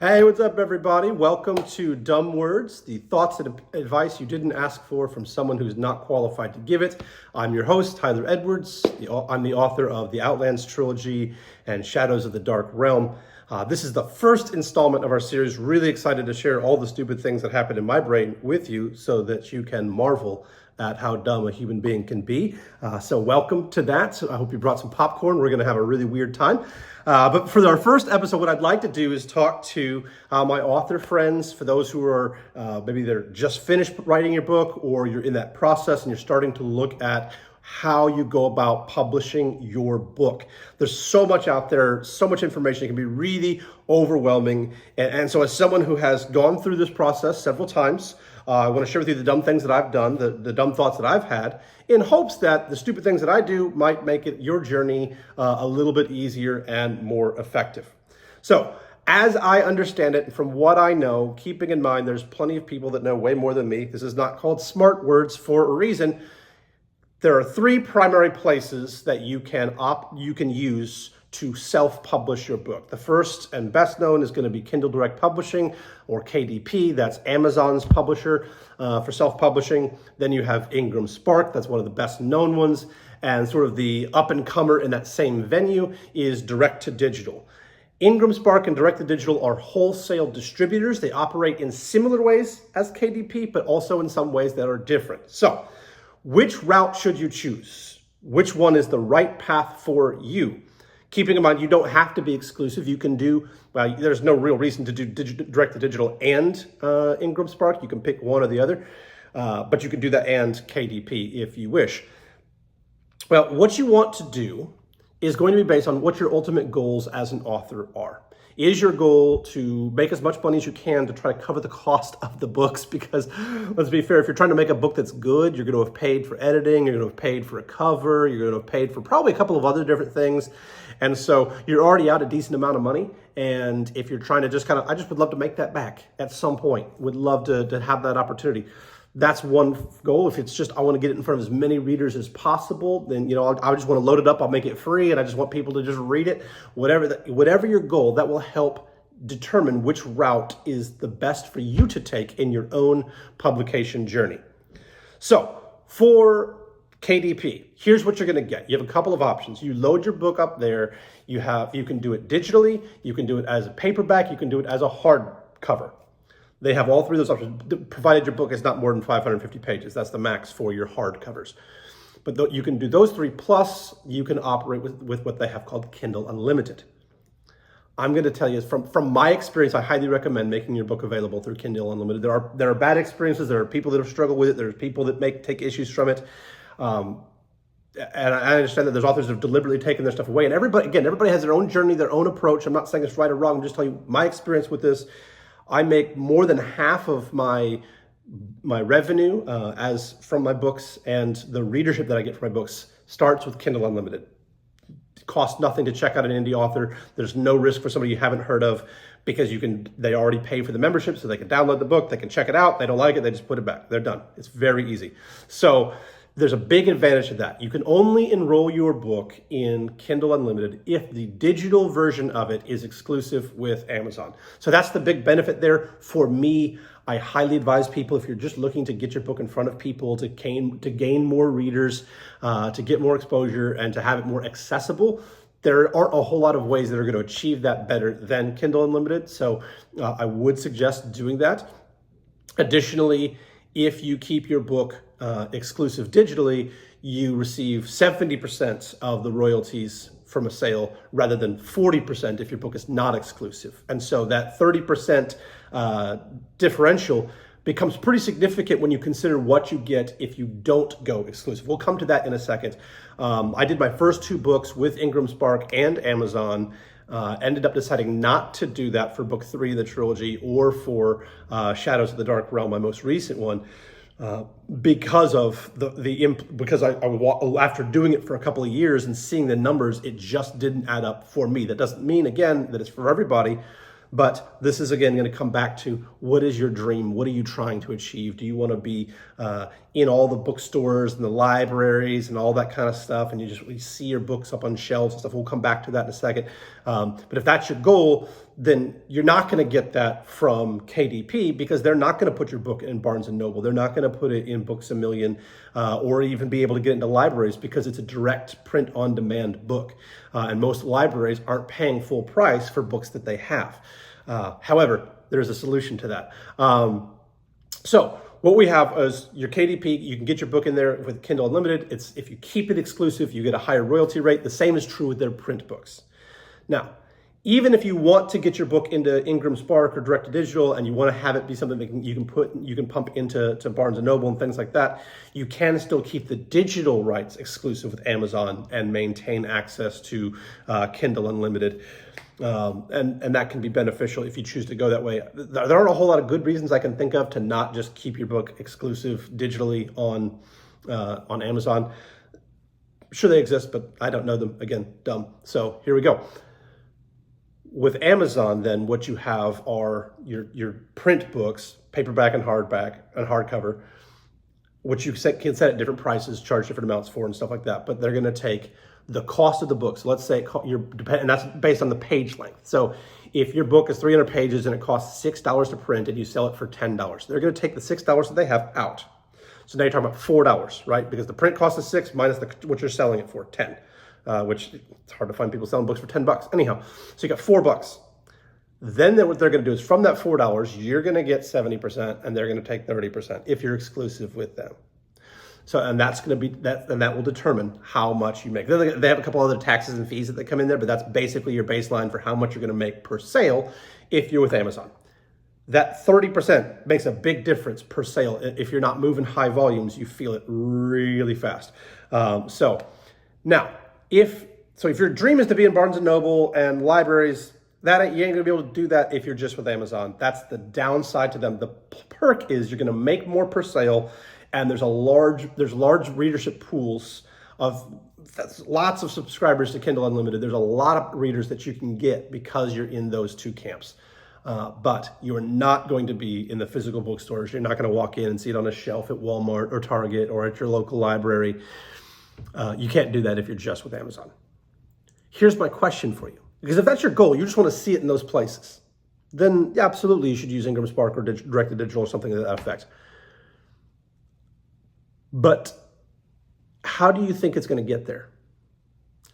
Hey, what's up, everybody? Welcome to Dumb Words, the thoughts and advice you didn't ask for from someone who's not qualified to give it. I'm your host, Tyler Edwards. I'm the author of the Outlands trilogy and Shadows of the Dark Realm. This is the first installment of our series. Really excited to share all the stupid things that happen in my brain with you so that you can marvel at how dumb a human being can be. So welcome to that. I hope you brought some popcorn. We're going to have a really weird time. But for our first episode, what I'd like to do is talk to my author friends, for those who are maybe they're just finished writing your book or you're in that process and you're starting to look at how you go about publishing your book. There's so much out there, so much information. It can be really overwhelming. And so as someone who has gone through this process several times, I want to share with you the dumb things that I've done, the dumb thoughts that I've had, in hopes that the stupid things that I do might make your journey a little bit easier and more effective. So, as I understand it, from what I know, keeping in mind there's plenty of people that know way more than me. This is not called smart words for a reason. There are three primary places that you can use to self-publish your book. The first and best known is going to be Kindle Direct Publishing, or KDP. That's Amazon's publisher for self-publishing. Then you have Ingram Spark. That's one of the best known ones. And sort of the up-and-comer in that same venue is Direct to Digital. Ingram Spark and Direct to Digital are wholesale distributors. They operate in similar ways as KDP, but also in some ways that are different. So, which route should you choose? Which one is the right path for you? Keeping in mind, you don't have to be exclusive. You can do, well, there's no real reason to do Direct to Digital and Ingram Spark. You can pick one or the other, but you can do that and KDP if you wish. Well, what you want to do is going to be based on what your ultimate goals as an author are. Is your goal to make as much money as you can to try to cover the cost of the books? Because let's be fair, if you're trying to make a book that's good, you're going to have paid for editing, you're going to have paid for a cover, you're going to have paid for probably a couple of other different things. And so you're already out a decent amount of money. And if you're trying to just I just would love to make that back at some point, would love to have that opportunity. That's one goal. If it's just, I want to get it in front of as many readers as possible, then, I just want to load it up. I'll make it free and I just want people to just read it. Whatever your goal, that will help determine which route is the best for you to take in your own publication journey. So for KDP, here's what you're going to get. You have a couple of options. You load your book up there. You can do it digitally. You can do it as a paperback. You can do it as a hardcover. They have all three of those options, provided your book is not more than 550 pages. That's the max for your hardcovers. But you can do those three, plus you can operate with what they have called Kindle Unlimited. I'm going to tell you, from my experience, I highly recommend making your book available through Kindle Unlimited. There are bad experiences. There are people that have struggled with it. There's people that take issues from it. And I understand that there's authors that have deliberately taken their stuff away. And everybody has their own journey, their own approach. I'm not saying it's right or wrong. I'm just telling you my experience with this. I make more than half of my revenue as from my books, and the readership that I get from my books starts with Kindle Unlimited. It costs nothing to check out an indie author. There's no risk for somebody you haven't heard of, because they already pay for the membership, so they can download the book, they can check it out. They don't like it, they just put it back. They're done. It's very easy. So there's a big advantage to that. You can only enroll your book in Kindle Unlimited if the digital version of it is exclusive with Amazon. So that's the big benefit there. For me, I highly advise people, if you're just looking to get your book in front of people, to gain more readers, to get more exposure, and to have it more accessible, there aren't a whole lot of ways that are going to achieve that better than Kindle Unlimited. So I would suggest doing that. Additionally, if you keep your book exclusive digitally, you receive 70% of the royalties from a sale rather than 40% if your book is not exclusive. And so that 30% differential becomes pretty significant when you consider what you get if you don't go exclusive. We'll come to that in a second. I did my first two books with Ingram Spark and Amazon. Ended up deciding not to do that for book 3 of the trilogy or for Shadows of the Dark Realm, my most recent one, because of because after doing it for a couple of years and seeing the numbers, it just didn't add up for me. That doesn't mean, again, that it's for everybody, but this is, again, going to come back to, what is your dream? What are you trying to achieve? Do you want to be in all the bookstores and the libraries and all that kind of stuff, and you see your books up on shelves and stuff. We'll come back to that in a second. But if that's your goal, then you're not going to get that from KDP, because they're not going to put your book in Barnes & Noble. They're not going to put it in Books A Million, or even be able to get into libraries, because it's a direct print-on-demand book. And most libraries aren't paying full price for books that they have. However, there's a solution to that. So what we have is your KDP. You can get your book in there with Kindle Unlimited. If you keep it exclusive, you get a higher royalty rate. The same is true with their print books. Now, even if you want to get your book into Ingram Spark or direct to digital, and you want to have it be something that you can pump into Barnes & Noble and things like that, you can still keep the digital rights exclusive with Amazon and maintain access to Kindle Unlimited. And that can be beneficial if you choose to go that way. There aren't a whole lot of good reasons I can think of to not just keep your book exclusive digitally on Amazon. Sure, they exist, but I don't know them. Again, dumb. So here we go. With Amazon, then, what you have are your print books, paperback and hardcover, which you can set at different prices, charge different amounts for, and stuff like that. But they're going to take the cost of the book. So let's say and that's based on the page length. So if your book is 300 pages and it costs $6 to print, and you sell it for $10, they're going to take the $6 that they have out. So now you're talking about $4, right? Because the print cost is $6 minus what you're selling it for, $10. Which it's hard to find people selling books for $10. Anyhow, so you got $4. Then what they're going to do is, from that $4, you're going to get 70%, and they're going to take 30% if you're exclusive with them. So, and that's going to be that, and that will determine how much you make. They have a couple other taxes and fees that come in there, but that's basically your baseline for how much you're going to make per sale if you're with Amazon. That 30% makes a big difference per sale. If you're not moving high volumes, you feel it really fast. So now, if your dream is to be in Barnes & Noble and libraries, that you ain't gonna be able to do that if you're just with Amazon. That's the downside to them. The perk is you're gonna make more per sale, and there's large readership pools of lots of subscribers to Kindle Unlimited. There's a lot of readers that you can get because you're in those two camps. But you are not going to be in the physical bookstores. You're not gonna walk in and see it on a shelf at Walmart or Target or at your local library. You can't do that if you're just with Amazon. Here's my question for you. Because if that's your goal, you just want to see it in those places, then yeah, absolutely you should use Ingram Spark or direct to digital or something to that effect. But how do you think it's going to get there?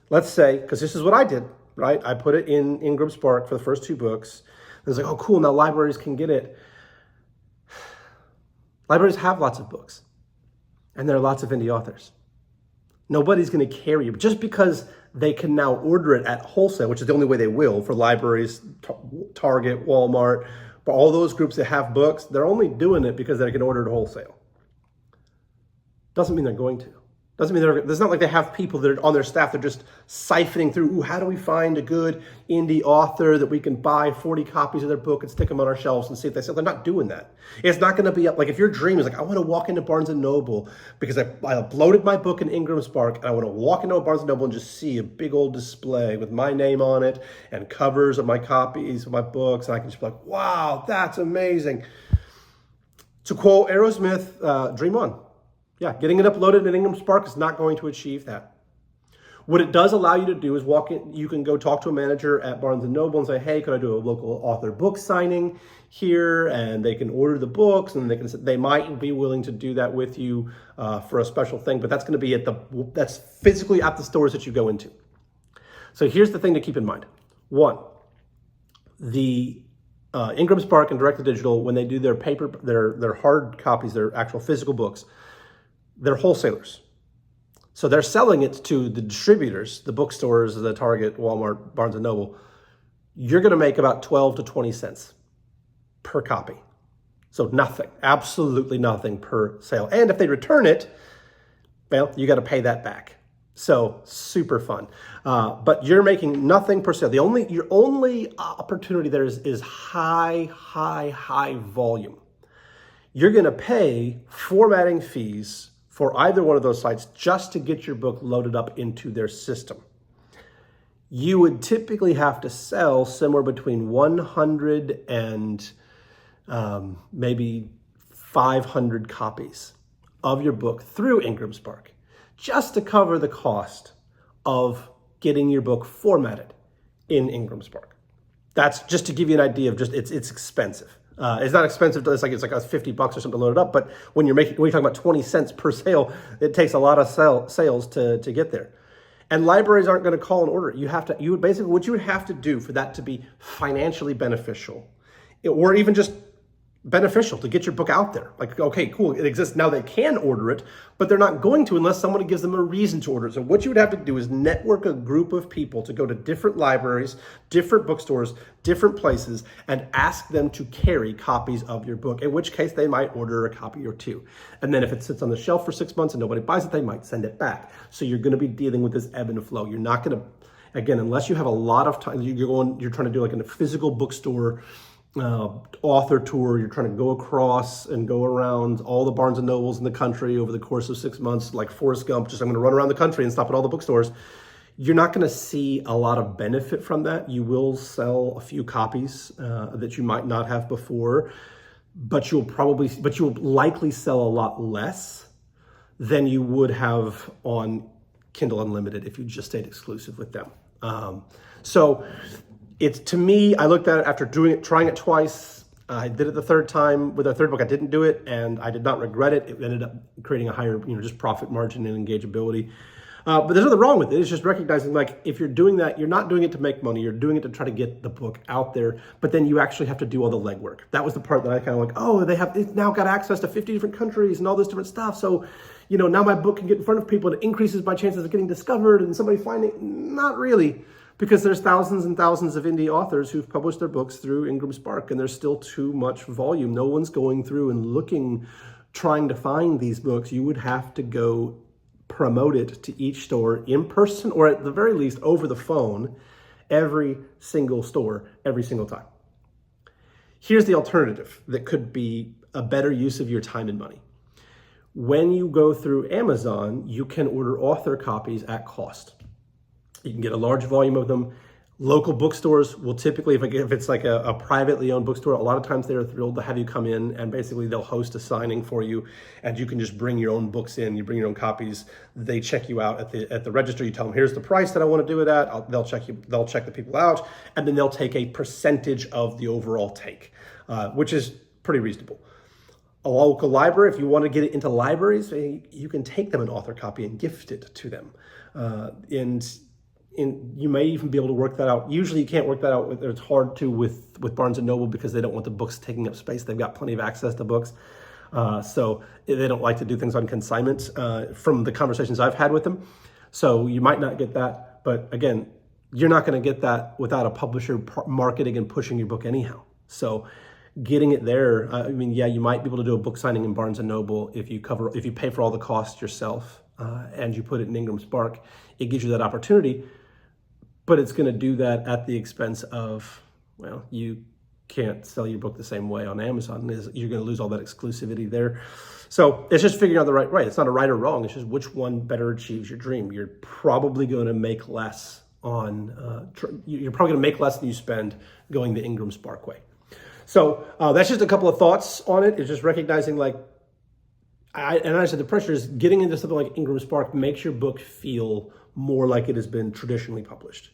Let's say, because this is what I did, right? I put it in Ingram Spark for the first 2 books. And it's like, oh, cool, now libraries can get it. Libraries have lots of books, and there are lots of indie authors. Nobody's going to carry you just because they can now order it at wholesale, which is the only way they will for libraries, Target, Walmart, but all those groups that have books, they're only doing it because they can order it wholesale. Doesn't mean they're going to. Doesn't mean it's not like they have people that are on their staff. They're just siphoning through, how do we find a good indie author that we can buy 40 copies of their book and stick them on our shelves and see if they sell? They're not doing that. It's not going to be like if your dream is like, I want to walk into Barnes & Noble because I uploaded my book in Ingram Spark, and I want to walk into a Barnes & Noble and just see a big old display with my name on it and covers of my copies of my books, and I can just be like, wow, that's amazing. To quote Aerosmith, dream on. Yeah, getting it uploaded in Ingram Spark is not going to achieve that. What it does allow you to do is walk in. You can go talk to a manager at Barnes & Noble and say, hey, could I do a local author book signing here? And they can order the books, and they might be willing to do that with you for a special thing, but that's going to be that's physically at the stores that you go into. So here's the thing to keep in mind. 1, the Ingram Spark and Direct to Digital, when they do their their hard copies, their actual physical books, they're wholesalers. So they're selling it to the distributors, the bookstores, the Target, Walmart, Barnes & Noble. You're going to make about 12 to 20 cents per copy. So nothing, absolutely nothing per sale. And if they return it, well, you got to pay that back. So super fun. But you're making nothing per sale. Your only opportunity there is high volume. You're going to pay formatting fees for either one of those sites just to get your book loaded up into their system. You would typically have to sell somewhere between 100 and maybe 500 copies of your book through Ingram Spark just to cover the cost of getting your book formatted in Ingram Spark. That's just to give you an idea of just it's expensive. It's not expensive. It's like $50 or something to load it up. But when you're talking about 20 cents per sale, it takes a lot of sales to get there. And libraries aren't going to call and order it. What you would have to do for that to be financially beneficial, or even just beneficial to get your book out there. Like, okay, cool, it exists now. They can order it, but they're not going to unless somebody gives them a reason to order it. So what you would have to do is network a group of people to go to different libraries, different bookstores, different places, and ask them to carry copies of your book, in which case they might order a copy or two. And then if it sits on the shelf for 6 months and nobody buys it, they might send it back. So you're going to be dealing with this ebb and flow. You're not going to, again, unless you have a lot of time, you're trying to do like in a physical bookstore author tour, you're trying to go across and go around all the Barnes and Nobles in the country over the course of 6 months, like Forrest Gump, I'm going to run around the country and stop at all the bookstores. You're not going to see a lot of benefit from that. You will sell a few copies that you might not have before, but you'll likely sell a lot less than you would have on Kindle Unlimited if you just stayed exclusive with them. It's, to me, I looked at it after trying it twice. I did it the third time. With our third book, I didn't do it, and I did not regret it. It ended up creating a higher, just profit margin and engageability. But there's nothing wrong with it. It's just recognizing, like, if you're doing that, you're not doing it to make money. You're doing it to try to get the book out there. But then you actually have to do all the legwork. That was the part that I kind of like, oh, it's now got access to 50 different countries and all this different stuff. So, now my book can get in front of people and it increases my chances of getting discovered and somebody finding it. Not really. Because there's thousands and thousands of indie authors who've published their books through Ingram Spark, and there's still too much volume. No one's going through and trying to find these books. You would have to go promote it to each store in person, or at the very least over the phone, every single store, every single time. Here's the alternative that could be a better use of your time and money. When you go through Amazon, you can order author copies at cost. You can get a large volume of them. Local bookstores will typically, if it's like a privately owned bookstore, a lot of times they're thrilled to have you come in, and basically they'll host a signing for you, and you can just bring your own books in. You bring your own copies. They check you out at the register. You tell them, here's the price that I want to do it at. They'll check the people out, and then they'll take a percentage of the overall take, which is pretty reasonable. A local library, if you want to get it into libraries, you can take them an author copy and gift it to them. And you may even be able to work that out. Usually you can't work that out. It's hard to with Barnes & Noble because they don't want the books taking up space. They've got plenty of access to books. So they don't like to do things on consignment from the conversations I've had with them. So you might not get that. But again, you're not going to get that without a publisher marketing and pushing your book anyhow. So getting it there, you might be able to do a book signing in Barnes & Noble if you pay for all the costs yourself and you put it in Ingram Spark. It gives you that opportunity. But it's going to do that at the expense of, you can't sell your book the same way on Amazon. You're going to lose all that exclusivity there. So it's just figuring out the right way. It's not a right or wrong. It's just which one better achieves your dream. You're probably going to make less than you spend going the Ingram Spark way. So that's just a couple of thoughts on it. It's just recognizing, like, I said the pressure is getting into something like Ingram Spark makes your book feel more like it has been traditionally published.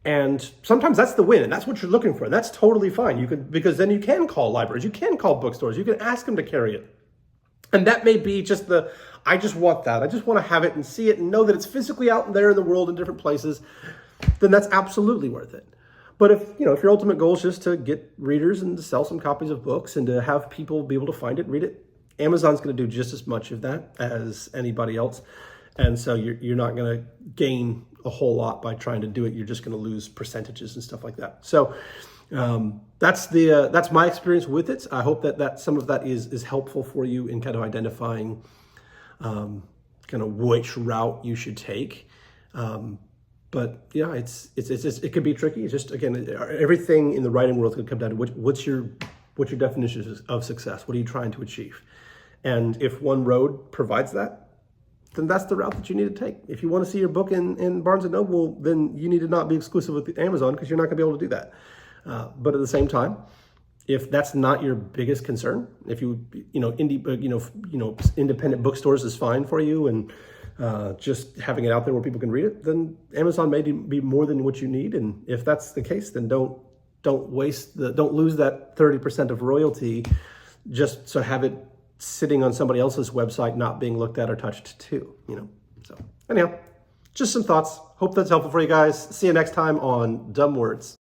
And sometimes that's the win, and that's what you're looking for. And that's totally fine. Because then you can call libraries, you can call bookstores, you can ask them to carry it. And that may be just I just want that. I just want to have it and see it and know that it's physically out there in the world in different places. Then that's absolutely worth it. But if your ultimate goal is just to get readers and to sell some copies of books and to have people be able to find it and read it, Amazon's going to do just as much of that as anybody else. And so you're not going to gain a whole lot by trying to do it. You're just going to lose percentages and stuff like that. So that's my experience with it. I hope that some of that is helpful for you in kind of identifying kind of which route you should take. But yeah, it can be tricky. It's just, again, everything in the writing world is going to come down to what's your definition of success? What are you trying to achieve? And if one road provides that, then that's the route that you need to take. If you want to see your book in Barnes & Noble, then you need to not be exclusive with Amazon because you're not going to be able to do that. But at the same time, If that's not your biggest concern, if independent bookstores is fine for you, and just having it out there where people can read it, then Amazon may be more than what you need. And if that's the case, then don't lose that 30% of royalty just to have it sitting on somebody else's website, not being looked at or touched too. So anyhow, just some thoughts. Hope that's helpful for you guys. See you next time on Dumb Words.